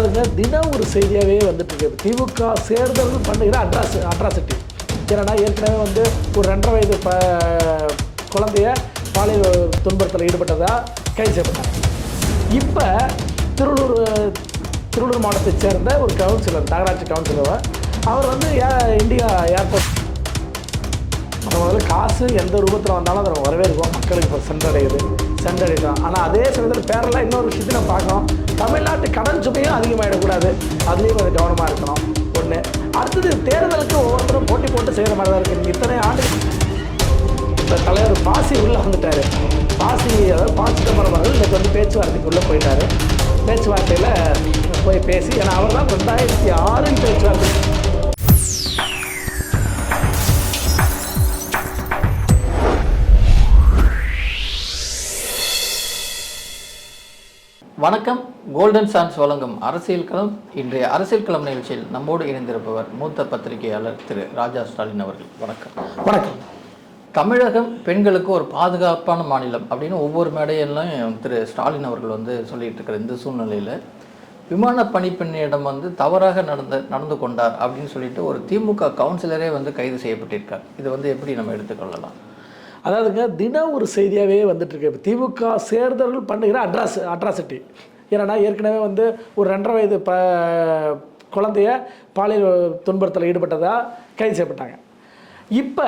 அதாவதுங்க தினம் ஒரு செய்தியாகவே வந்துட்டு இருக்கு. திமுக சேர்ந்தவர்கள் பண்ணுகிற அட்ராசிட்டி. ஏன்னா ஏற்கனவே வந்து ஒரு 2.5 வயது குழந்தைய பாலியல் துன்பத்தில் ஈடுபட்டதாக கைது செய்யப்பட்டாங்க. இப்போ திருவள்ளூர் மாவட்டத்தைச் சேர்ந்த ஒரு கவுன்சிலர், நகராட்சி கவுன்சிலர், அவர் வந்து இந்தியா ஏர்போர்ட் முதல்ல காசு எந்த ரூபத்தில் வந்தாலும் அதை வரவேற்கும். மக்களுக்கு இப்போ சென்றடைதான். ஆனால் அதே சமயத்தில் பேரெல்லாம் இன்னொரு விஷயத்தை நம்ம பார்க்கணும். தமிழ்நாட்டு கடன் சுமையும் அதிகமாகிடக்கூடாது, அதுலேயும் கொஞ்சம் கவனமாக இருக்கணும். ஒன்று. அடுத்தது தேர்தலுக்கு ஒவ்வொருத்தரும் போட்டி போட்டு செய்கிற மாதிரி தான் இருக்குது. இத்தனை ஆண்டு இப்போ தலைவர் பாசி உள்ளே வந்துட்டார். அதாவது சிதம்பரம் அவர்கள் இன்றைக்கு வந்து பேச்சுவார்த்தைக்குள்ளே போயிட்டார். பேச்சுவார்த்தையில் போய் பேசி, ஏன்னா அவர் தான் 2006 பேச்சுவார்த்தை. வணக்கம். கோல்டன் சான்ஸ் வழங்கும் அரசியல் களம். இன்றைய அரசியல் களம் நிகழ்ச்சியில் நம்மோடு இணைந்திருப்பவர் மூத்த பத்திரிகையாளர் திரு ராஜா ஸ்டாலின் அவர்கள். வணக்கம். வணக்கம். தமிழகம் பெண்களுக்கு ஒரு பாதுகாப்பான மாநிலம் அப்படின்னு ஒவ்வொரு மேடையெல்லாம் திரு ஸ்டாலின் அவர்கள் வந்து சொல்லிட்டு இருக்கிற இந்த சூழ்நிலையில் விமான பணிப்பெண்ணிடம் வந்து தவறாக நடந்து கொண்டார் அப்படின்னு சொல்லிட்டு ஒரு திமுக கவுன்சிலரே வந்து கைது செய்யப்பட்டிருக்கார். இதை வந்து எப்படி நம்ம எடுத்துக்கொள்ளலாம்? அதாவதுங்க தினம் ஒரு செய்தியாகவே வந்துட்டுருக்கு. இப்போ திமுக சேர்ந்தவர்கள் பண்ணுகிற அட்ராசிட்டி. ஏன்னா ஏற்கனவே வந்து ஒரு 2.5 வயது குழந்தைய பாலியல் துன்பத்தில் ஈடுபட்டதாக கைது செய்யப்பட்டாங்க. இப்போ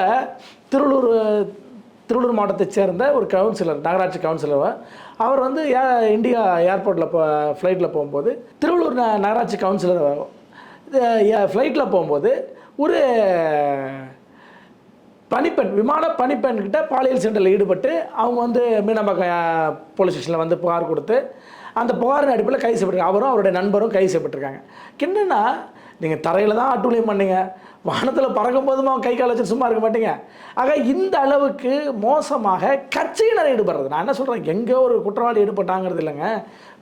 திருவள்ளூர் மாவட்டத்தைச் சேர்ந்த ஒரு கவுன்சிலர், நகராட்சி கவுன்சிலர், அவர் வந்து இந்தியா ஏர்போர்ட்டில் ஃப்ளைட்டில் போகும்போது, திருவள்ளூர் நகராட்சி கவுன்சிலர் ஃப்ளைட்டில் போகும்போது ஒரு விமான பணிப்பெண்கிட்ட பாலியல் சண்டையில் ஈடுபட்டு அவங்க வந்து மீனம்பாக்கம் போலீஸ் ஸ்டேஷனில் வந்து புகார் கொடுத்து அந்த புகாரின் அடிப்படையில் கைது செய்யப்பட்டிருக்காங்க. அவரும் அவருடைய நண்பரும் கைது செய்யப்பட்டிருக்காங்க. என்னென்னா, நீங்கள் தரையில் தான் அட்டூழியம் பண்ணீங்க, வானத்தில் பறக்கும் போதும் அவங்க கை கால் வச்சு சும்மா இருக்க மாட்டீங்க. ஆக இந்த அளவுக்கு மோசமாக கட்சியினர் ஈடுபடுறது. நான் என்ன சொல்கிறேன், எங்கே ஒரு குற்றவாளி ஈடுபட்டாங்கிறது இல்லைங்க,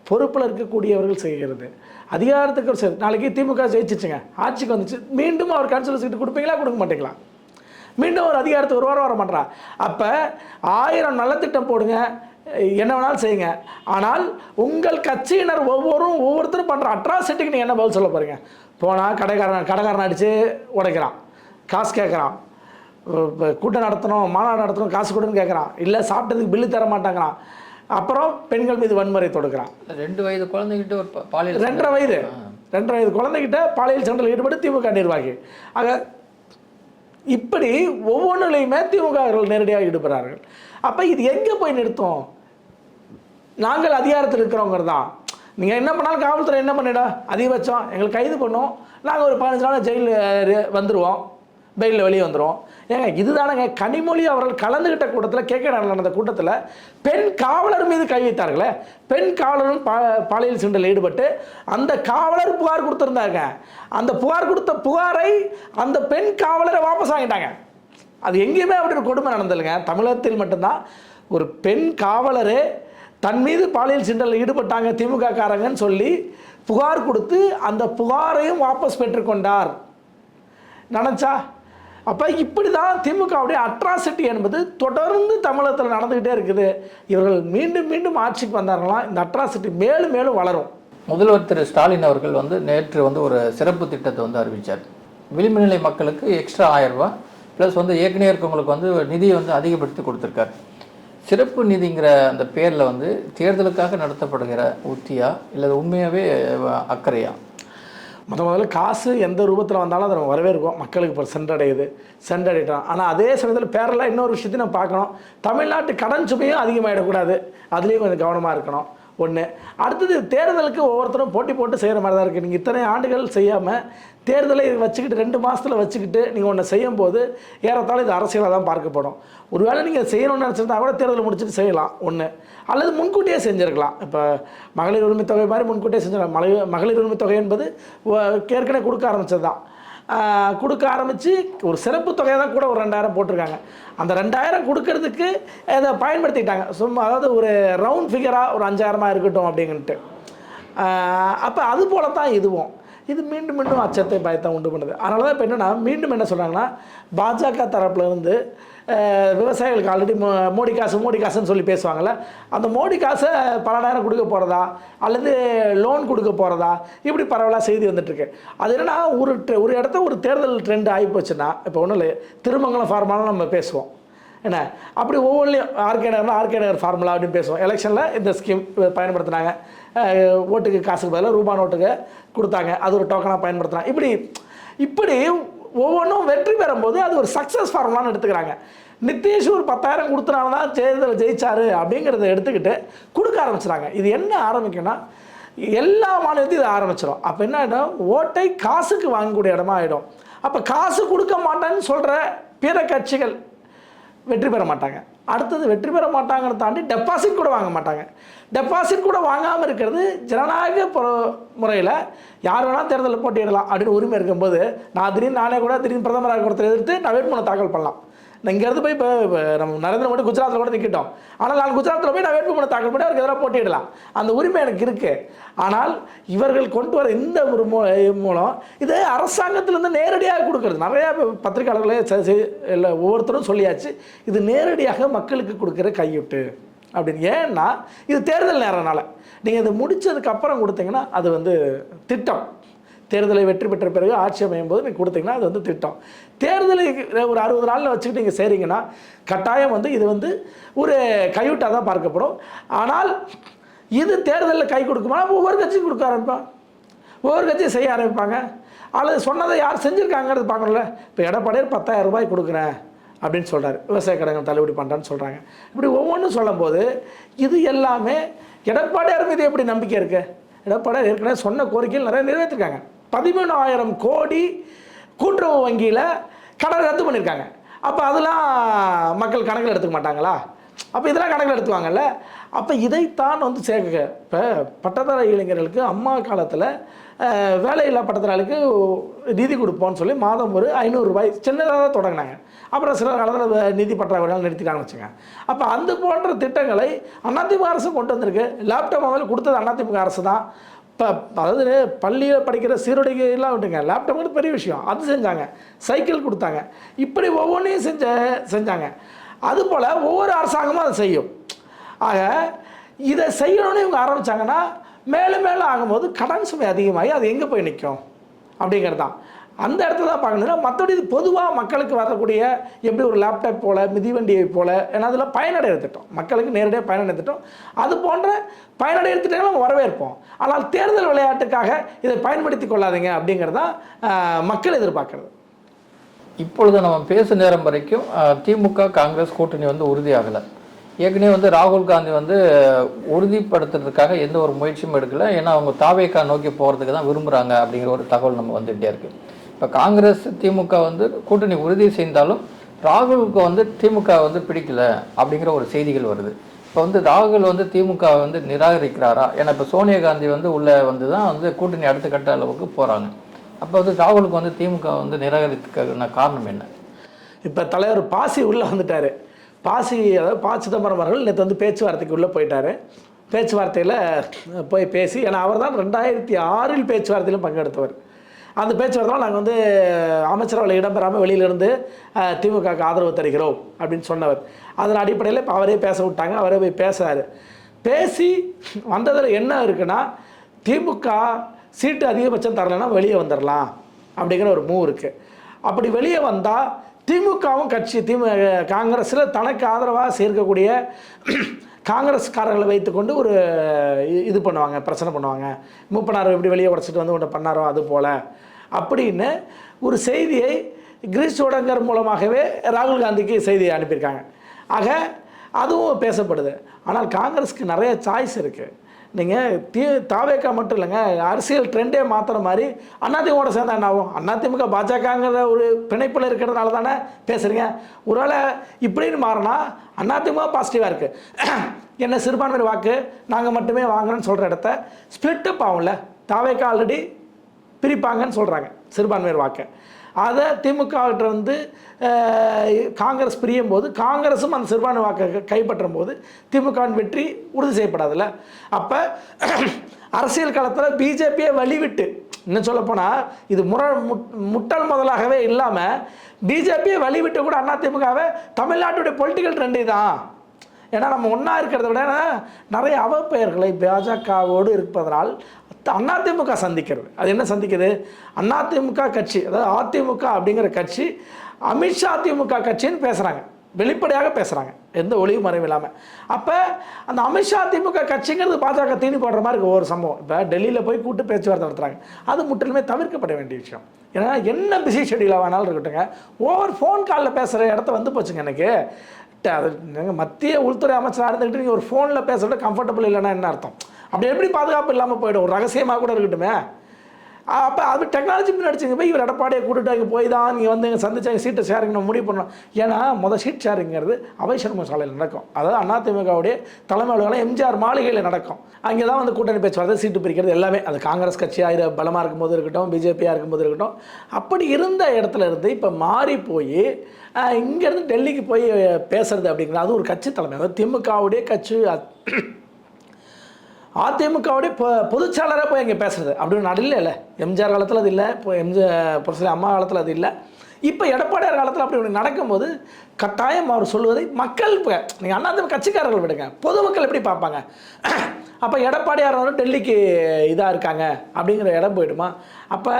பொறுப்பில் இருக்கக்கூடியவர்கள் செய்கிறது. அதிகாரத்துக்கு நாளைக்கு திமுக ஜெயிச்சிச்சுங்க, ஆட்சிக்கு வந்துச்சு, மீண்டும் அவர் கவுன்சிலர் சீட்டு கொடுப்பீங்களா, கொடுக்க மாட்டீங்களா? மீண்டும் ஒரு அதிகாரத்துக்கு வர மாட்டா. அப்போ 1000 நலத்திட்டம் போடுங்க, என்ன வேணாலும் செய்யுங்க. ஆனால் உங்கள் கட்சியினர் ஒவ்வொருத்தரும் பண்ணுற அட்ராசிட்டிக்கு நீங்கள் என்ன பதில் சொல்ல போகிறீங்க? போனால் கடைக்காரன் அடித்து உடைக்கிறான், காசு கேட்குறான், கூட்டம் நடத்தணும், மாநாடு நடத்தணும், காசு கொடுன்னு கேட்குறான், இல்லை சாப்பிட்டதுக்கு பில்லு தர மாட்டாங்கிறான், அப்புறம் பெண்கள் மீது வன்முறை தொடுக்கிறான். 2 வயது குழந்தைகிட்ட ஒரு பாலியல் 2.5 வயது குழந்தைகிட்ட பாலியல் சண்டையில் ஈடுபட்டு திமுக நிர்வாகி. ஆக இப்படி ஒவ்வொன்றுலையுமே திமுகவர்கள் நேரடியாக ஈடுபடுறார்கள். அப்போ இது எங்கே போய் நிறுத்தும்? நாங்கள் அதிகாரத்தில் இருக்கிறவங்க தான். நீங்கள் என்ன பண்ணாலும் காவல்துறை என்ன பண்ணிடா, அதிகபட்சம் எங்களுக்கு கைது பண்ணோம், நாங்கள் ஒரு 15 நாள் ஜெயிலில் வந்துடுவோம், பெயிலில் வெளியே வந்துடுவோம். ஏங்க இதுதானங்க கனிமொழி அவர்கள் கலந்துகிட்ட கூட்டத்தில் நடந்த கூட்டத்தில் பெண் காவலர் மீது கை வைத்தார்களே, பெண் காவலரும் பாலியல் சண்டையில் ஈடுபட்டு அந்த காவலர் புகார் கொடுத்துருந்தாங்க. அந்த கொடுத்த புகாரை அந்த பெண் காவலரை வாபஸ் வாங்கிட்டாங்க. அது எங்கேயுமே அப்படி ஒரு கொடுமை நடந்ததுங்க. தமிழகத்தில் மட்டும்தான் ஒரு பெண் காவலரே தன் மீது பாலியல் சண்டையில் ஈடுபட்டாங்க திமுக காரங்கன்னு சொல்லி புகார் கொடுத்து அந்த புகாரையும் வாபஸ் பெற்றுக்கொண்டார். நினச்சா அப்போ இப்படி தான் திமுகவுடைய அட்ராசிட்டி என்பது தொடர்ந்து தமிழகத்தில் நடந்துக்கிட்டே இருக்குது. இவர்கள் மீண்டும் ஆட்சிக்கு வந்தார்களாம், இந்த அட்ராசிட்டி மேலும் மேலும் வளரும். முதல்வர் திரு ஸ்டாலின் அவர்கள் வந்து நேற்று வந்து ஒரு சிறப்பு திட்டத்தை வந்து அறிவித்தார். விளிம்பு நிலை மக்களுக்கு எக்ஸ்ட்ரா 1000 ரூபா ப்ளஸ் வந்து ஏற்கனவே இருக்கவங்களுக்கு வந்து நிதியை வந்து அதிகப்படுத்தி கொடுத்துருக்காரு. சிறப்பு நிதிங்கிற அந்த பேரில் வந்து தேர்தலுக்காக நடத்தப்படுகிற உத்தியா இல்லை உண்மையாகவே அக்கறையா? முதல்ல காசு எந்த ரூபத்தில் வந்தாலும் அதை நம்ம வரவேற்கும். மக்களுக்கு இப்போ சென்றடையிட்டோம். ஆனால் அதே சமயத்தில் பேரெல்லாம் இன்னொரு விஷயத்தையும் நம்ம பார்க்கணும். தமிழ்நாட்டு கடன் சுமையும் அதிகமாகிடக்கூடாது, அதுலேயும் கொஞ்சம் கவனமாக இருக்கணும். ஒன்று. அடுத்தது தேர்தலுக்கு ஒவ்வொருத்தரும் போட்டி போட்டு செய்கிற மாதிரி தான் இருக்குது. நீங்கள் இத்தனை ஆண்டுகள் செய்யாமல் தேர்தலை வச்சுக்கிட்டு 2 மாதத்தில் வச்சுக்கிட்டு நீங்கள் ஒன்று செய்யும்போது ஏறத்தாழ இது அரசியலாக தான் பார்க்கப்படும். ஒருவேளை நீங்கள் செய்யணும்னு நினச்சிருந்தா கூட தேர்தலை முடிச்சுட்டு செய்யலாம் ஒன்று, அல்லது முன்கூட்டியே செஞ்சுருக்கலாம். இப்போ மகளிர் உரிமை தொகை மாதிரி முன்கூட்டியே செஞ்சிடலாம். மகளிர் உரிமை தொகை என்பது ஏற்கனவே கொடுக்க ஆரம்பித்தது தான். கொடுக்க ஆரம்பித்து ஒரு சிறப்பு தொகையை தான் கூட ஒரு 2000 போட்டிருக்காங்க. அந்த 2000 கொடுக்கறதுக்கு இதை பயன்படுத்திக்கிட்டாங்க. சும்மா அதாவது ஒரு ரவுண்ட் ஃபிகராக ஒரு 5000 இருக்கட்டும் அப்படின்ட்டு. அப்போ அது போல தான் இதுவும். இது மீண்டும் அச்சத்தை பயத்தை உண்டு பண்ணுது. அதனால தான் இப்போ என்னென்னா மீண்டும் என்ன சொல்கிறாங்கன்னா, பாஜக தரப்புலேருந்து விவசாயிகளுக்கு ஆல்ரெடி மோடி காசுன்னு சொல்லி பேசுவாங்கள்ல, அந்த மோடி காசை பல நேரம் கொடுக்க போகிறதா அல்லது லோன் கொடுக்க போகிறதா இப்படி பரவலாக செய்தி வந்துட்டுருக்கு. அது என்னென்னா ஒரு இடத்த ஒரு தேர்தல் ட்ரெண்ட் ஆகி போச்சுன்னா, இப்போ ஒன்றும் இல்லை, திருமங்கலம் ஃபார்முலான்னு நம்ம பேசுவோம் என்ன, அப்படி ஒவ்வொன்றையும் ஆர்கே நகர் ஃபார்முலா அப்படின்னு பேசுவோம். எலெக்ஷனில் இந்த ஸ்கீம் பயன்படுத்தினாங்க, ஓட்டுக்கு காசுக்கு பதிலாக ரூபா நோட்டுக்கு கொடுத்தாங்க, அது ஒரு டோக்கனாக பயன்படுத்தினாங்க. இப்படி ஒவ்வொன்றும் வெற்றி பெறும்போது அது ஒரு சக்ஸஸ் ஃபார்முலான்னு எடுத்துக்கிறாங்க. நிதிஷ் ஒரு 10,000 கொடுத்தனால தான் தேர்தலில் ஜெயிச்சாரு அப்படிங்கிறத எடுத்துக்கிட்டு கொடுக்க ஆரம்பிச்சுறாங்க. இது என்ன ஆரம்பிக்கும்னா, எல்லா மாநிலத்தையும் இது ஆரம்பிச்சிடும். அப்போ என்ன ஆகிடும், ஓட்டை காசுக்கு வாங்கக்கூடிய இடமா ஆகிடும். அப்போ காசு கொடுக்க மாட்டேன்னு சொல்கிற பிற கட்சிகள் வெற்றி பெற மாட்டாங்க. அடுத்தது வெற்றி பெற மாட்டாங்கன்னு தாண்டி டெபாசிட் கூட வாங்க மாட்டாங்க. டெபாசிட் கூட வாங்காமல் இருக்கிறது ஜனநாயக முறையில் யார் வேணால் தேர்தலில் போட்டியிடலாம் அப்படின்னு உரிமை இருக்கும்போது, நானே கூட திடீர்னு பிரதமராக ஒருத்தர் எதிர்த்து நான் வேட்புமனு தாக்கல் பண்ணலாம். நான் இங்கேருந்து போய் இப்போ நம்ம நரேந்திர மோடி குஜராத்தில் கூட நிற்கிட்டோம். ஆனால் நான் குஜராத்தில் போய் நான் வேட்புமனு தாக்கல் பண்ணி அவருக்கு எதிராக போட்டியிடலாம். அந்த உரிமை எனக்கு இருக்குது. ஆனால் இவர்கள் கொண்டு வர இந்த ஒரு மூலம் இது அரசாங்கத்திலேருந்து நேரடியாக கொடுக்குறது. நிறையா பத்திரிகையாளர்களே இல்லை ஒவ்வொருத்தரும் சொல்லியாச்சு, இது நேரடியாக மக்களுக்கு கொடுக்குற கையூட்டு அப்படின்னு. ஏன்னா இது தேர்தல் நேரனால நீங்கள் இதை முடித்ததுக்கப்புறம் கொடுத்தீங்கன்னா அது வந்து திட்டம். தேர்தலை வெற்றி பெற்ற பிறகு ஆட்சி அமையும் போது நீங்கள் கொடுத்தீங்கன்னா அது வந்து திட்டம். தேர்தலை ஒரு 60 நாளில் வச்சுக்கிட்டு நீங்கள் செய்கிறீங்கன்னா கட்டாயம் வந்து இது வந்து ஒரு கையூட்டாக தான் பார்க்கப்படும். ஆனால் இது தேர்தலில் கை கொடுக்குமா, ஒவ்வொரு கட்சியும் கொடுக்க ஆரம்பிப்பாங்க, ஒவ்வொரு கட்சியும் செய்ய ஆரம்பிப்பாங்க. அல்லது சொன்னதை யார் செஞ்சுருக்காங்கிறது பார்க்கணும்ல. இப்போ எடப்பாடியார் 10,000 ரூபாய் கொடுக்குறேன் அப்படின்னு சொல்கிறார், விவசாய கடன்கள் தள்ளுபடி பண்ணுறான்னு சொல்கிறாங்க. இப்படி ஒவ்வொன்றும் சொல்லும்போது இது எல்லாமே எடப்பாடியார் மீது எப்படி நம்பிக்கை இருக்குது? எடப்பாடியார் ஏற்கனவே சொன்ன கோரிக்கைகள் நிறைய நிறைவேற்றிருக்காங்க. 13,000 கோடி கூட்டுறவு வங்கியில் கடன் ரத்து பண்ணியிருக்காங்க. அப்போ அதெல்லாம் மக்கள் கணக்கில் எடுத்துக்க மாட்டாங்களா? அப்போ இதெல்லாம் கணக்கில் எடுத்துவாங்கல்ல. அப்போ இதைத்தான் வந்து சேர்க்க. இப்போ பட்டதாரி இளைஞர்களுக்கு அம்மா காலத்தில் வேலையில்லா பட்டதாரிகளுக்கு நிதி கொடுப்போம்னு சொல்லி மாதம் ஒரு 500 ரூபாய் சின்னதாக தான் தொடங்கினாங்க. அப்புறம் சில காலத்தில் நிதி பற்றாக்குறையால் நிறுத்திட்டாங்கன்னு வச்சுங்க. அப்போ அந்த போன்ற திட்டங்களை அதிமுக அரசு கொண்டு வந்திருக்கு. லேப்டாப் முதல்ல கொடுத்தது அதிமுக அரசு தான். இப்போ அதாவது பள்ளியில் படிக்கிற சீருடைகள்லாம் விட்டுங்க, லேப்டாப் பெரிய விஷயம், அது செஞ்சாங்க. சைக்கிள் கொடுத்தாங்க. இப்படி ஒவ்வொன்றையும் செஞ்சாங்க. அதுபோல் ஒவ்வொரு அரசாங்கமும் அதை செய்யும். ஆக இதை செய்யணும்னு இவங்க ஆரம்பித்தாங்கன்னா மேலும் மேலும் ஆகும்போது கடன் சுமை அதிகமாகி அது எங்கே போய் நிற்கும் அப்படிங்கிறது தான். அந்த இடத்துல தான் பார்க்கணுன்னா, மற்றபடி இது பொதுவாக மக்களுக்கு வரக்கூடிய எப்படி ஒரு லேப்டாப் போல் மிதிவண்டியை போல், ஏன்னா அதில் பயனடைய திட்டம், மக்களுக்கு நேரடியாக பயனடைய திட்டம், அது போன்ற பயனடைய திட்டங்களை நம்ம வரவேற்போம். ஆனால் தேர்தல் விளையாட்டுக்காக இதை பயன்படுத்தி கொள்ளாதீங்க அப்படிங்கிறது தான் மக்கள் எதிர்பார்க்குறது. இப்பொழுது நம்ம பேசு நேரம் வரைக்கும் திமுக காங்கிரஸ் கூட்டணி வந்து உறுதியாகலை. ஏற்கனவே வந்து ராகுல் காந்தி வந்து உறுதிப்படுத்துறதுக்காக எந்த ஒரு முயற்சியும் எடுக்கலை. ஏன்னா அவங்க தாவேக்கா நோக்கி போகிறதுக்கு தான் விரும்புகிறாங்க அப்படிங்கிற ஒரு தகவல் நம்ம வந்துகிட்டே இருக்குது. இப்போ காங்கிரஸ் திமுக வந்து கூட்டணி உறுதி செய்தாலும் ராகுலுக்கு வந்து திமுக வந்து பிடிக்கல அப்படிங்கிற ஒரு செய்திகள் வருது. இப்போ வந்து ராகுல் வந்து திமுக வந்து நிராகரிக்கிறாரா? ஏன்னா இப்போ சோனியா காந்தி வந்து உள்ளே வந்து தான் வந்து கூட்டணி அடுத்த கட்ட அளவுக்கு போகிறாங்க. அப்போ வந்து ராகுலுக்கு வந்து திமுக வந்து நிராகரிக்கிறதுக்கான காரணம் என்ன? இப்போ தலைவர் பாசி உள்ளே வந்துட்டார். அதாவது ப. சிதம்பரம் அவர்கள் நேற்று வந்து பேச்சுவார்த்தைக்கு உள்ளே போயிட்டார். பேச்சுவார்த்தையில் போய் பேசி, ஏன்னா அவர் தான் 2006 பேச்சுவார்த்தையிலும் பங்கெடுத்தவர். அந்த பேச்சுவார்த்தையில் நாங்கள் வந்து அமைச்சரவையில் இடம்பெறாமல் வெளியிலிருந்து திமுகவுக்கு ஆதரவு தருகிறோம் அப்படின்னு சொன்னவர். அதன் அடிப்படையில் இப்போ அவரே பேச விட்டாங்க. அவரே போய் பேசுகிறாரு. பேசி வந்ததில் என்ன இருக்குன்னா, திமுக சீட்டு அதிகபட்சம் தரலைன்னா வெளியே வந்துடலாம் அப்படிங்கிற ஒரு மூவ் இருக்குது. அப்படி வெளியே வந்தால் திமுகவும் கட்சி காங்கிரஸில் தனக்கு ஆதரவாக சேர்க்கக்கூடிய காங்கிரஸ்காரர்களை வைத்துக்கொண்டு ஒரு இது பண்ணுவாங்க, பிரச்சனை பண்ணுவாங்க. மூப்பனார் எப்படி வெளியே உடச்சிட்டு வந்து ஒன்று பண்ணாரோ அது போல் அப்படின்னு ஒரு செய்தியை கிரீஷ் சோடங்கர் மூலமாகவே ராகுல் காந்திக்கு செய்தியை அனுப்பியிருக்காங்க. ஆக அதுவும் பேசப்படுது. ஆனால் காங்கிரஸுக்கு நிறைய சாய்ஸ் இருக்குது. நீங்கள் தாவேக்கா மட்டும் இல்லைங்க, அரசியல் ட்ரெண்டே மாற்றுற மாதிரி அதிமுக சேர்ந்தா என்ன ஆகும்? அதிமுக பாஜகங்கிற ஒரு பிணைப்பில் இருக்கிறதுனால தானே பேசுகிறீங்க. ஒருவேளை இப்படின்னு மாறினா அதிமுக பாசிட்டிவாக இருக்குது, என்ன சிறுபான்மையினர் வாக்கு நாங்கள் மட்டுமே வாங்குறோன்னு சொல்கிற இடத்த ஸ்பிளிட்டப் ஆகும்ல. தாவேக்கா ஆல்ரெடி பிரிப்பாங்கன்னு சொல்கிறாங்க சிறுபான்மையினர் வாக்கு. அதை திமுகவிட்ட வந்து காங்கிரஸ் பிரியும் போது காங்கிரஸும் அந்த சிறுபான்மை வாக்கை கைப்பற்றும் போது திமுகவின் வெற்றி உறுதி செய்யப்படாதுல்ல. அப்போ அரசியல் களத்தில் பிஜேபியை வழிவிட்டு, இன்னும் சொல்லப்போனால் இது முட்டல் முதலாகவே இல்லாமல் பிஜேபியை வழிவிட்டு கூட அதிமுகவை தமிழ்நாட்டுடைய பொலிட்டிக்கல் ட்ரெண்டு தான். ஏன்னா நம்ம ஒன்றா இருக்கிறத விட நிறைய அவப்பெயர்களை பாஜகவோடு இருப்பதனால் அதிமுக சந்திக்கிறது. அது என்ன சந்திக்குது? அதிமுக கட்சி, அதாவது அதிமுக அப்படிங்கிற கட்சி அமித்ஷா திமுக கட்சின்னு பேசுகிறாங்க, வெளிப்படையாக பேசுகிறாங்க, எந்த ஒளிவு மறைவு இல்லாமல். அப்போ அந்த அமித்ஷா திமுக கட்சிங்கிறது பாஜக தீனி போடுற மாதிரி ஒவ்வொரு சம்பவம். இப்போ டெல்லியில் போய் கூட்டு பேச்சுவார்த்தை நடத்துகிறாங்க, அது முற்றிலுமே தவிர்க்கப்பட வேண்டிய விஷயம். ஏன்னா என்ன பிஸி ஷெடியூலாக வேணாலும் இருக்கட்டுங்க, ஒவ்வொரு ஃபோன் காலில் பேசுகிற இடத்த வந்து போச்சுங்க. எனக்கு அது நீங்கள் மத்திய உள்துறை அமைச்சராக இருந்துக்கிட்டு நீங்கள் ஒரு ஃபோனில் பேசுகிறத கம்ஃபர்டபுள் இல்லைன்னா என்ன அர்த்தம்? அப்படி எப்படி பாதுகாப்பு இல்லாமல் போய்டும்? ஒரு ரகசியமாக கூட இருக்கட்டுமே. அப்போ அது டெக்னாலஜி முன்னாடிச்சுங்க போய் இவர் எடப்பாடியை கூட்டுட்டு அங்கே போய் தான் நீங்கள் வந்து எங்கள் சந்திச்சு சீட்டை ஷேரிங் நம்ம முடிவு பண்ணோம். ஏன்னா ஷீட் ஷேரிங்கிறது அவைசர்ம சாலையில் நடக்கும். அதாவது அதிமுகவுடைய தலைமை அலுவலகம் எம்ஜிஆர் மாளிகையில் நடக்கும். அங்கே தான் வந்து கூட்டணி பேச்சுவார்த்தை, சீட்டு பிரிக்கிறது எல்லாமே. அது காங்கிரஸ் கட்சியாக இது பலமாக இருக்கும்போது இருக்கட்டும், பிஜேபியாக இருக்கும்போது இருக்கட்டும். அப்படி இருந்த இடத்துல இருந்து இப்போ மாறி போய் இங்கேருந்து டெல்லிக்கு போய் பேசுறது அப்படிங்கிறது அது ஒரு கட்சி தலைமை. அதாவது திமுகவுடைய கட்சி அதிமுகவுடைய பொதுச்சாளராக போய் அங்கே பேசுறது அப்படின்னு நடில்ல இல்லை. எம்ஜிஆர் காலத்தில் அது இல்லை, இப்போ புரட்சி அம்மா காலத்தில் அது இல்லை. இப்போ எடப்பாடியார் காலத்தில் அப்படி ஒன்று நடக்கும்போது கட்டாயம் அவர் சொல்வதை மக்கள், இப்போ நீங்கள் அதிமுக கட்சிக்காரர்கள் விடுங்க, பொதுமக்கள் எப்படி பார்ப்பாங்க? அப்போ எடப்பாடியார் வந்து டெல்லிக்கு இதாக இருக்காங்க அப்படிங்கிற இடம் போயிடுமா? அப்போ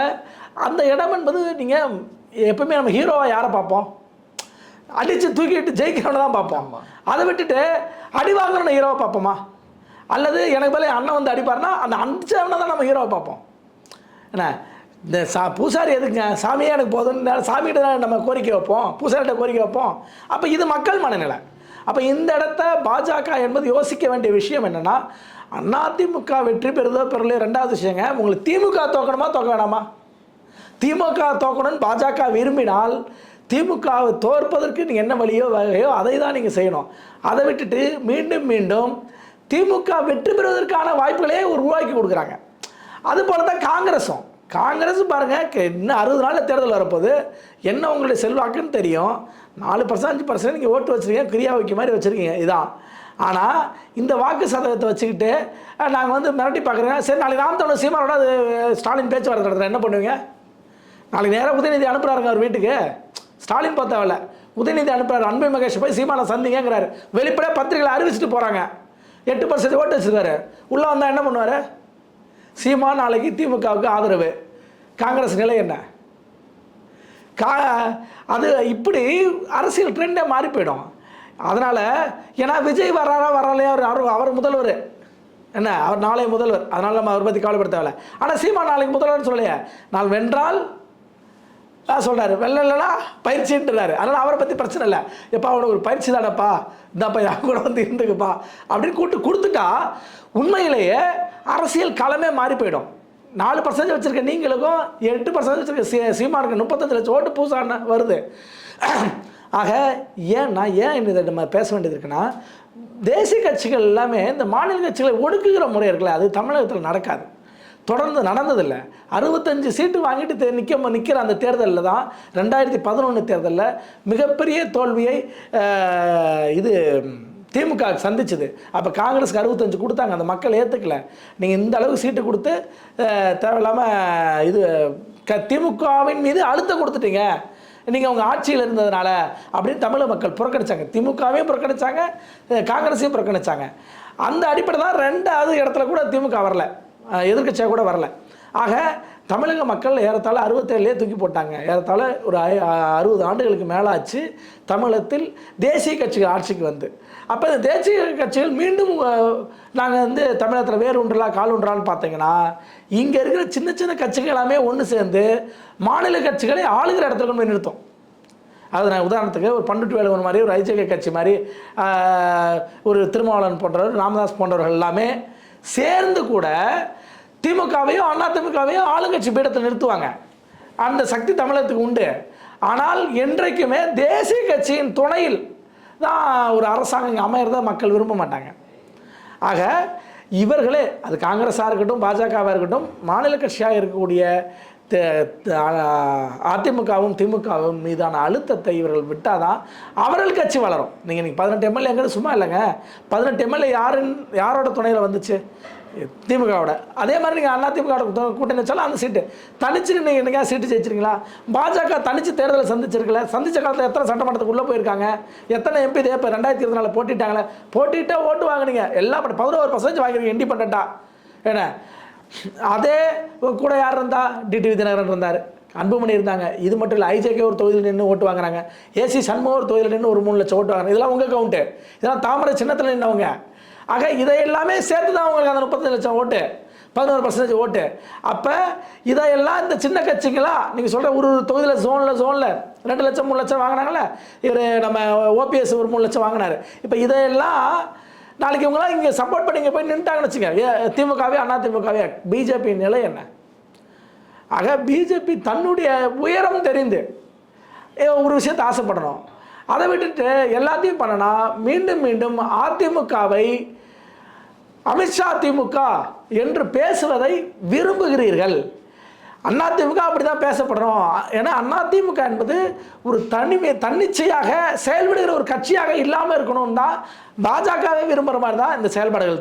அந்த இடம் என்பது நீங்கள் எப்பவுமே நம்ம ஹீரோவாக யாரை பார்ப்போம்? அடித்து தூக்கிட்டு ஜெயிக்கிறவனை தான் பார்ப்போம். அதை விட்டுட்டு அடி வாங்குறவனை ஹீரோவை பார்ப்போமா? அல்லது எனக்கு பதில் அண்ணன் வந்து அடிப்பார்னா அந்த அடிச்சவனை தான் நம்ம ஹீரோவை பார்ப்போம். என்ன இந்த பூசாரி எதுக்குங்க? சாமியே எனக்கு போதும்னு சாமிகிட்ட தான் நம்ம கோரிக்கை வைப்போம், பூசாரிகிட்ட கோரிக்கை வைப்போம். அப்போ இது மக்கள் மனநிலை. அப்போ இந்த இடத்த பாஜக என்பது யோசிக்க வேண்டிய விஷயம் என்னென்னா, அதிமுக வெற்றி பெறுதோ பெறலையோ ரெண்டாவது விஷயங்க. உங்களுக்கு திமுக தோக்கணுமா தோக்க வேணாமா? திமுக தோக்கணும்னு பாஜக விரும்பினால் திமுகவை தோற்பதற்கு நீங்கள் என்ன வழியோ வகையோ அதை தான் நீங்கள் செய்யணும். அதை விட்டுட்டு மீண்டும் மீண்டும் திமுக வெற்றி பெறுவதற்கான வாய்ப்புகளே உருவாக்கி கொடுக்குறாங்க. அதுபோல தான் காங்கிரஸும் பாருங்கள், இன்னும் 60 நாளில் தேர்தல் வரப்போகுது. என்ன உங்களுடைய செல்வாக்குன்னு தெரியும். 4% 5% நீங்கள் ஓட்டு வச்சுருக்கீங்க, கிரியா வைக்க மாதிரி வச்சுருக்கீங்க, இதான். ஆனால் இந்த வாக்கு சதவீதத்தை வச்சுக்கிட்டு நாங்கள் வந்து மிரட்டி பார்க்குறேன். சரி, நாளைக்கு நாம் தமிழர் சீமானோட அது ஸ்டாலின் பேச்சுவார்த்தை நடத்துகிறேன், என்ன பண்ணுவீங்க? நாளைக்கு நேராக உதயநிதி அனுப்புகிறாருங்க அவர் வீட்டுக்கு. ஸ்டாலின் பார்த்தாவில்ல, உதயநிதி அனுப்புகிறார், அன்பில் மகேஷ் போய் சீமானை சந்திங்கிறாரு. வெளிப்படையாக பத்திரிகையில் அறிவிச்சிட்டு போகிறாங்க. 8% ஓட்டு வச்சுருக்காரு. உள்ளே வந்தால் என்ன பண்ணுவார்? சீமா நாளைக்கு திமுகவுக்கு ஆதரவு. காங்கிரஸ் நிலை என்ன? அது இப்படி அரசியல் ட்ரெண்டே மாறி போயிடும். அதனால் ஏன்னா விஜய் வரலையா அவர் முதல்வர், என்ன அவர் நாளைய முதல்வர், அதனால் நம்ம அவரை பற்றி கவலைப்பட தேவையில்லை. ஆனால் சீமா நாளைக்கு முதல்வர்னு சொல்லலையே, நான் வென்றால் சொல்கிறாரு, வெள்ளலைன்னா பயிற்சின்றாரு. அதனால் அவரை பற்றி பிரச்சனை இல்லை. எப்பா அவனுக்கு ஒரு பயிற்சி தானப்பா, இந்தாப்பா என் கூட வந்து இருந்துக்குப்பா அப்படின்னு கொடுத்துட்டா உண்மையிலேயே அரசியல் களமே மாறி போயிடும். 4% வச்சுருக்க நீங்களுக்கும் 8% வச்சுருக்க சீமானுக்கு 35 லட்சம் ஓட்டு பூசான வருது. ஆக ஏன் இதை நம்ம பேச வேண்டியது இருக்குன்னா, தேசிய கட்சிகள் எல்லாமே இந்த மாநில கட்சிகளை ஒடுக்குகிற முறை இருக்குல்ல, அது தமிழகத்தில் நடக்காது, தொடர்ந்து நடந்ததில்லை. 65 சீட்டு வாங்கிட்டு நிற்கிற அந்த தேர்தலில் தான் 2011 தேர்தலில் மிகப்பெரிய தோல்வியை இது திமுக சந்திச்சுது. அப்போ காங்கிரஸுக்கு 65 கொடுத்தாங்க, அந்த மக்கள் ஏற்றுக்கல. நீங்கள் இந்த அளவுக்கு சீட்டு கொடுத்து தேவையில்லாமல் இது திமுகவின் மீது அழுத்தம் கொடுத்துட்டீங்க, நீங்கள் உங்கள் ஆட்சியில் இருந்ததுனால அப்படின்னு தமிழக மக்கள் புறக்கணித்தாங்க. திமுகவையும் புறக்கணித்தாங்க, காங்கிரஸையும் புறக்கணித்தாங்க. அந்த அடிப்படை தான் 2வது இடத்துல கூட திமுக வரல, எதிர்க்கட்சியாக கூட வரல. ஆக தமிழக மக்கள் ஏறத்தாழ 67 தூக்கி போட்டாங்க. ஏறத்தாழ ஒரு 60 ஆண்டுகளுக்கு மேலாச்சு தமிழகத்தில் தேசிய கட்சிகள் ஆட்சிக்கு வந்து. அப்போ இந்த தேசிய கட்சிகள் மீண்டும் நாங்கள் வந்து தமிழகத்தில் வேறு ஒன்றலா கால் ஒன்றான்னு பார்த்தீங்கன்னா, இங்கே இருக்கிற சின்ன சின்ன கட்சிகள் எல்லாமே ஒன்று சேர்ந்து மாநில கட்சிகளை ஆளுகிற இடத்துல கொண்டு போய் நிறுத்தும். அது நான் உதாரணத்துக்கு ஒரு பண்டுட்டு வேலுவன் மாதிரி, ஒரு ஐஜேகே கட்சி மாதிரி, ஒரு திருமாவளவன் போன்றவர், ராமதாஸ் போன்றவர்கள் எல்லாமே சேர்ந்து கூட திமுகவையும் அதிமுகவையும் ஆளுங்கட்சி பீடத்தை நிறுத்துவாங்க. அந்த சக்தி தமிழகத்துக்கு உண்டு. ஆனால் என்றைக்குமே தேசிய கட்சியின் துணையில் தான் ஒரு அரசாங்கம் அமையறத மக்கள் விரும்ப மாட்டாங்க. ஆக இவர்களே, அது காங்கிரஸாக இருக்கட்டும் பாஜகவாக இருக்கட்டும், மாநில கட்சியாக இருக்கக்கூடிய அதிமுகவும் திமுகவும் மீதான அழுத்தத்தை இவர்கள் விட்டாதான் அவர்கள் கட்சி வளரும். நீங்கள் நீங்கள் 18 எம்எல்ஏங்கிறது சும்மா இல்லைங்க. 18 எம்எல்ஏ யாரோட துணையில் வந்துச்சு? திமுகவோட. அதே மாதிரி நீங்கள் அதிமுக கூட்டணி வச்சாலும் அந்த சீட்டு தனிச்சு நீங்கள் என்னைக்கா சீட்டு ஜெயிச்சிருங்களா? பாஜக தனிச்சு தேர்தலை சந்திச்சிருக்கல. சந்திச்ச காலத்தில் எத்தனை சட்டமன்றத்துக்கு உள்ளே போயிருக்காங்க? எத்தனை எம்பி இப்போ 2024 போட்டிட்டாங்களே? போட்டிட்டே ஓட்டு வாங்கினீங்க. எல்லாம் 11% வாங்கினீங்க இண்டிபெண்டா. ஏன்னா அதே கூட யார் இருந்தா? டிடிவி தினகரன் இருந்தார், அன்புமணி இருந்தாங்க. இது மட்டும் இல்லை, ஐஜேகே ஒரு தொகுதியில் நின்று ஓட்டு வாங்குறாங்க. ஏசி சண்முகம் ஒரு தொகுதியில் நின்று ஒரு 3 லட்சம் ஓட்டு வாங்குறாங்க. இதெல்லாம் உங்கள் கவுண்ட்டு. இதெல்லாம் தாமரை சின்னத்தில் நின்றவங்க. ஆக இதை எல்லாமே சேர்த்து தான் உங்களுக்கு அந்த 35 லட்சம் ஓட்டு, 11% ஓட்டு. அப்போ இதையெல்லாம் இந்த சின்ன கட்சிங்களா நீங்கள் சொல்கிற ஒரு தொகுதியில் ஜோனில் 2 லட்சம் 3 லட்சம் வாங்கினாங்களே. இவர் நம்ம ஓபிஎஸ் ஒரு 3 லட்சம் வாங்கினார். இப்போ இதையெல்லாம் நாளைக்கு இவங்களாம் இங்கே சப்போர்ட் பண்ணி இங்கே போய் நின்றுட்டாங்கன்னு வச்சுங்க, திமுகவே அதிமுகவே, பிஜேபி நிலை என்ன? ஆக பிஜேபி தன்னுடைய உயரம் தெரிந்து ஒரு விஷயத்தை ஆசைப்படணும். அதை விட்டுட்டு எல்லாத்தையும் பண்ணனா மீண்டும் மீண்டும் அதிமுகவை அமித்ஷா திமுக என்று பேசுவதை விரும்புகிறீர்கள். அதிமுக அப்படி தான் பேசப்படுறோம். ஏன்னா அதிமுக என்பது ஒரு தன்னிச்சையாக செயல்படுகிற ஒரு கட்சியாக இல்லாமல் இருக்கணும் தான் பாஜகவே விரும்புகிற மாதிரி தான் இந்த செயல்பாடுகள்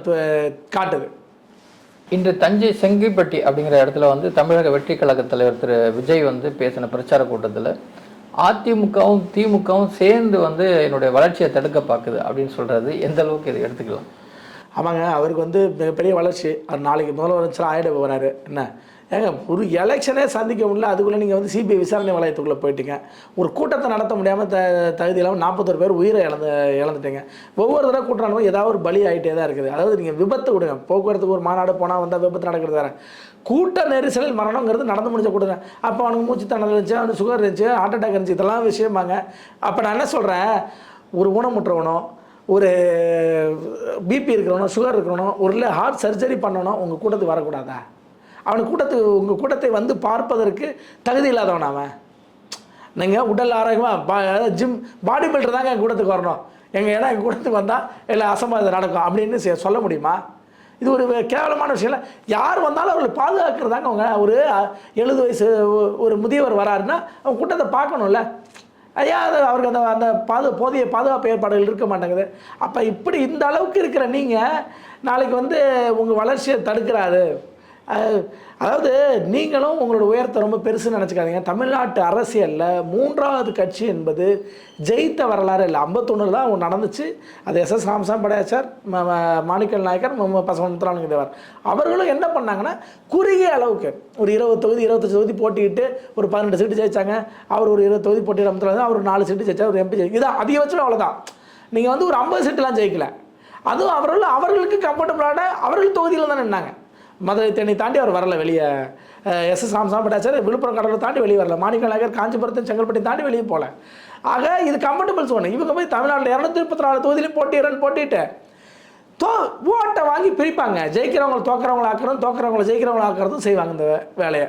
காட்டுது. இன்று தஞ்சை செங்கிப்பட்டி அப்படிங்கிற இடத்துல வந்து தமிழக வெற்றி கழக தலைவர் திரு விஜய் வந்து பேசின பிரச்சார கூட்டத்தில் அதிமுகவும் திமுகவும் சேர்ந்து வந்து என்னுடைய வளர்ச்சியை தடுக்க பார்க்குது அப்படின்னு சொல்கிறது எந்த அளவுக்கு இதை எடுத்துக்கலாம்? ஆமாங்க, அவருக்கு வந்து மிகப்பெரிய வளர்ச்சி. அவர் நாளைக்கு முதலமைச்சர் ஆயிட போகிறாரு. என்ன ஏங்க, ஒரு எலெக்ஷனே சந்திக்க முடியல, அதுக்குள்ளே நீங்கள் வந்து சிபிஐ விசாரணை வளையத்துக்குள்ளே போயிட்டீங்க. ஒரு கூட்டத்தை நடத்த முடியாமல் தகுதி இல்லாமல் 41 பேர் உயிரை இழந்துட்டீங்க. ஒவ்வொரு தடவை கூட்டம் நடக்கும் ஏதாவது ஒரு பலி ஆகிட்டே தான் இருக்குது. அதாவது நீங்கள் விபத்து விடுங்க, போக்குவரத்துக்கு ஒரு மாநாடு போனால் வந்தால் விபத்து நடக்கிறது வேறு. கூட்ட நெரிசலில் மரணங்கிறது நடந்து முடிஞ்ச கூட்டம். அப்போ அவனுக்கு மூச்சு திணறல் இருந்துச்சு, அவனுக்கு சுகர் இருந்துச்சு, ஹார்ட் அட்டாக் இருந்துச்சு, இதெல்லாம் விஷயமாங்க. அப்போ நான் என்ன சொல்கிறேன், ஒரு ஊனமுற்றவனோ, ஒரு பிபி இருக்கிறவனோ, சுகர் இருக்கிறவனோ, ஒரு இல்லை ஹார்ட் சர்ஜரி பண்ணணும் உங்கள் கூட்டத்துக்கு வரக்கூடாதா? அவனுக்கு உங்கள் கூட்டத்தை வந்து பார்ப்பதற்கு தகுதி இல்லாதவன் அவன். நீங்கள் உடல் ஆரோக்கியமாக ஜிம் பாடி பில்டர் தாங்க எங்கள் கூட்டத்துக்கு வரணும், ஏன்னா எங்கள் கூட்டத்துக்கு வந்தால் இல்லை அசம்பாவிதம் நடக்கும் அப்படின்னு சொல்ல முடியுமா? இது ஒரு கேவலமான விஷயம் இல்லை. யார் வந்தாலும் அவர்களை பாதுகாக்கிறதாங்க. அவங்க ஒரு 70 வயசு ஒரு முதியவர் வராருன்னா அவங்க கூட்டத்தை பார்க்கணும்ல. ஐயா அவருக்கு அந்த போதிய பாதுகாப்பு ஏற்பாடுகள் இருக்க மாட்டேங்குது. அப்போ இப்படி இந்த அளவுக்கு இருக்கிற நீங்கள் நாளைக்கு வந்து உங்கள் வளர்ச்சியை தடுக்கிறாரு. அதாவது நீங்களும் உங்களோட உயரத்தை ரொம்ப பெருசுன்னு நினச்சிக்காதீங்க. தமிழ்நாட்டு அரசியலில் 3வது கட்சி என்பது ஜெயித்த வரலாறு இல்லை. 51 தான் ஒன்று நடந்துச்சு. அது எஸ்எஸ் ராமசாமி படையாச்சார், மாணிக்கல் நாயக்கர், பசவமுத்துராமலிங்க தேவர் அவர்களும் என்ன பண்ணாங்கன்னா குறுகிய அளவுக்கு ஒரு 20 தொகுதி 25 தொகுதி போட்டிக்கிட்டு ஒரு 12 சீட்டு ஜெயிச்சாங்க. அவர் ஒரு 20 தொகுதி போட்டி அவர் 4 சீட்டு ஜெயிச்சார், ஒரு எம்பி ஜெயிச்சு. இதான் அதிகபட்சம் அவ்வளோதான். நீங்கள் வந்து ஒரு 50 சீட்டுலாம் ஜெயிக்கல. அதுவும் அவர்களுக்கு கம்ஃபர்டபுளான அவர்கள் தொகுதியில் தான் நின்னாங்க. மதுரை தேனி தாண்டி அவர் வரல வெளியே. எஸ்எஸ் ராமசாமி பட்டாச்சார் விழுப்புரம் கடலூர் தாண்டி வெளியே வரல. மாணிக்க நாயக்கர் காஞ்சிபுரத்தை செங்கல்பட்டு தாண்டி வெளியே போகல. ஆக இது கம்ஃபர்டபுள் சொன்னேன். இவங்க போய் தமிழ்நாட்டில் 234 தொகுதியிலையும் போட்டிட்டு ஓட்டை வாங்கி பிரிப்பாங்க. ஜெயிக்கிறவங்களை தோக்கிறவங்களை ஆக்கிறதும், தோக்கிறவங்களை ஜெயிக்கிறவங்களை ஆக்கிறதும் செய்வாங்க இந்த வேலையை.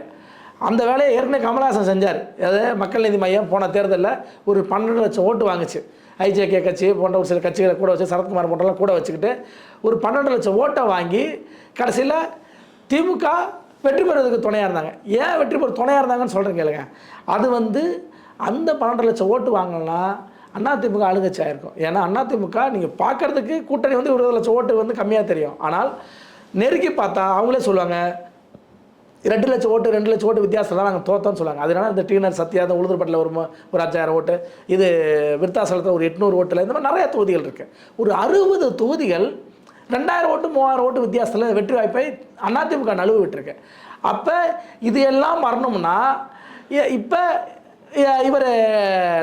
அந்த வேலையை ஏற்கனவே கமலஹாசன் செஞ்சார். அதாவது மக்கள் நீதி மையம் போன தேர்தலில் ஒரு 12 லட்சம் ஓட்டு வாங்குச்சு. ஐஜேகே கட்சி போன்ற ஒரு சில கட்சிகளை கூட வச்சு, சரத்குமார் போன்றலாம் கூட வச்சுக்கிட்டு ஒரு 12 லட்சம் ஓட்டை வாங்கி கடைசியில் திமுக வெற்றி பெறுவதற்கு துணையாக இருந்தாங்க. ஏன் வெற்றி பெற துணையாக இருந்தாங்கன்னு சொல்கிறேன் கேளுங்க. அது வந்து அந்த 12 லட்சம் ஓட்டு வாங்கினா அதிமுக ஆளுங்கட்சி ஆயிருக்கும். ஏன்னா அதிமுக நீங்கள் பார்க்குறதுக்கு கூட்டணி வந்து 20 லட்சம் ஓட்டு வந்து கம்மியாக தெரியும். ஆனால் நெருக்கி பார்த்தா அவங்களே சொல்லுவாங்க 2 லட்சம் ஓட்டு வித்தியாசம் தான் நாங்கள் தோத்தோன்னு சொல்லுவாங்க. அதனால இந்த டீனர் சத்யா, அந்த உளுந்தூர்பேட்டையில் ஒரு 5000 ஓட்டு, இது விருத்தாசலத்தில் ஒரு 800 ஓட்டில், இந்த மாதிரி நிறைய தொகுதிகள் இருக்குது. ஒரு 60 தொகுதிகள் 2000 ஓட்டு 3000 ஓட்டு வித்தியாசத்தில் வெற்றி வாய்ப்பை அதிமுக நழுவு விட்டுருக்கு. அப்போ இது எல்லாம் வரணும்னா இப்போ இவர்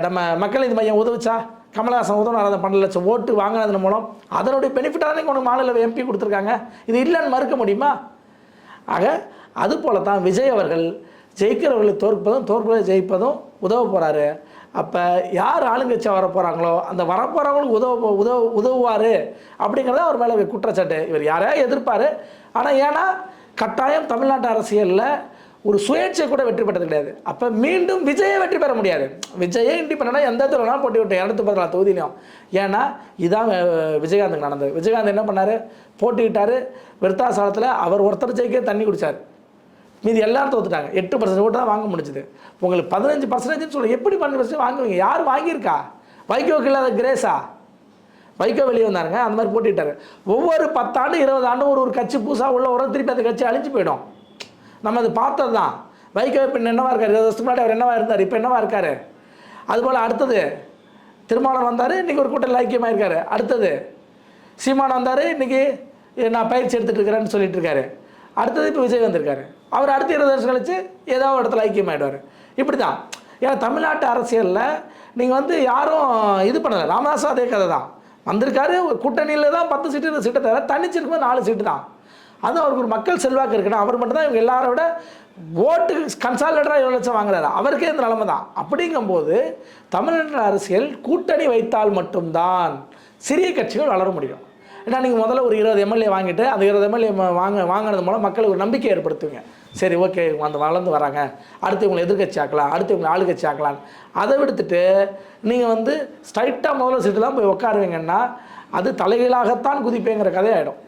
நம்ம மக்கள் நீதி மையம் உதவுச்சா? கமலஹாசன் உதவினார். அந்த 12 லட்சம் ஓட்டு வாங்கினதன் மூலம் அதனுடைய பெனிஃபிட்டாக தான் உனக்கு மாநில எம்பி கொடுத்துருக்காங்க. இது இல்லைன்னு மறுக்க முடியுமா? ஆக அதுபோல தான் விஜய் அவர்கள் ஜெயிக்கிறவர்களை தோற்பதை ஜெயிப்பதும் உதவ போகிறாரு. அப்போ யார் ஆளுங்கட்சியாக வர போகிறாங்களோ அந்த வரப்போகிறவங்களுக்கு உதவுவார் அப்படிங்கிறத அவர் மேலே குற்றச்சாட்டு. இவர் யாரையா எதிர்ப்பார். ஆனால் ஏன்னா கட்டாயம் தமிழ்நாட்டு அரசியலில் ஒரு சுயேட்சை கூட வெற்றி பெற்றது கிடையாது. அப்போ மீண்டும் விஜயை வெற்றி பெற முடியாது. விஜயே இண்டிபெண்டாக எந்த தொழிலாம் போட்டி விட்டு 214 தொகுதியிலையும். ஏன்னா இதான் விஜயகாந்துக்கு நடந்தது. விஜயகாந்த் என்ன பண்ணார்? போட்டிக்கிட்டார். விருத்தாசலத்தில் அவர் ஒருத்தர் ஜெயிக்க தண்ணி குடித்தார். மீதி எல்லாரும் தோத்துட்டாங்க. 8% ஓட்டு தான் வாங்க முடிஞ்சுது. உங்களுக்கு 15% சொல்ல எப்படி 15% வாங்குவீங்க? யார் வாங்கியிருக்கா? வைகோக்கு இல்லாத கிரேஸா? வைகோ வெளியே வந்தாருங்க, அந்த மாதிரி போட்டிட்டாரு. ஒவ்வொரு 10 ஆண்டு 20 ஆண்டும் ஒரு கட்சி புதுசாக உள்ள ஒரு திருப்பி அந்த கட்சி அழிஞ்சு போயிடும். நம்ம அது பார்த்தது தான். வைகோ இப்போ என்னவா இருக்கார்? 20 வருஷத்துக்கு முன்னாடி அவர் என்னவா இருந்தார், இப்போ என்னவா இருக்கார்? அதுபோல் அடுத்தது திருமாவளவன் வந்தார், இன்றைக்கி ஒரு கூட்டத்தில் ஐக்கியமாக இருக்கார். அடுத்தது சீமான் வந்தார், இன்றைக்கி நான் பயிற்சி எடுத்துகிட்டு இருக்கிறேன்னு சொல்லிட்டு இருக்காரு. அடுத்தது இப்போ விஜய் வந்திருக்காரு. அவர் அடுத்த 20 வருஷம் கழிச்சு ஏதோ ஒரு இடத்துல ஐக்கியமாகிடுவார். இப்படி தான். ஏன்னா தமிழ்நாட்டு அரசியலில் நீங்கள் வந்து யாரும் இது பண்ணலை. ராமதாஸ் அதே கதை தான். வந்திருக்காரு, கூட்டணியில் தான் 10 சீட்டு 20 சீட்டை தவிர தனிச்சிருக்கும்போது 4 சீட்டு தான். அதுவும் அவருக்கு ஒரு மக்கள் செல்வாக்கு இருக்குன்னா அவர் மட்டும் தான் இவங்க எல்லாரை விட ஓட்டு கன்சாலிடேட்டராக 7 லட்சம் வாங்குறாரு. அவருக்கே இந்த நிலைமை தான். அப்படிங்கும்போது தமிழ்நாட்டு அரசியல் கூட்டணி வைத்தால் மட்டும்தான் சிறிய கட்சிகள் வளர முடியும். ஏன்னா நீங்கள் முதல்ல ஒரு 20 எம்எல்ஏ வாங்கிட்டு அந்த 20 எம்எல்ஏ வாங்கினது மூலம் மக்களுக்கு ஒரு நம்பிக்கை ஏற்படுத்துவீங்க. சரி, ஓகே, அந்த வளர்ந்து வராங்க, அடுத்து இவங்களை எதிர்கட்சி ஆக்கலாம், அடுத்து இவங்களை ஆளுங்கட்சி ஆக்கலாம். அதை விடுத்துட்டு நீங்கள் வந்து ஸ்ட்ரைட்டாக முதல்ல சீட்டு தான் போய் உட்காருவீங்கன்னா அது தலைகீழாகத்தான் குதிப்பேங்கிற கதையாயிடும்.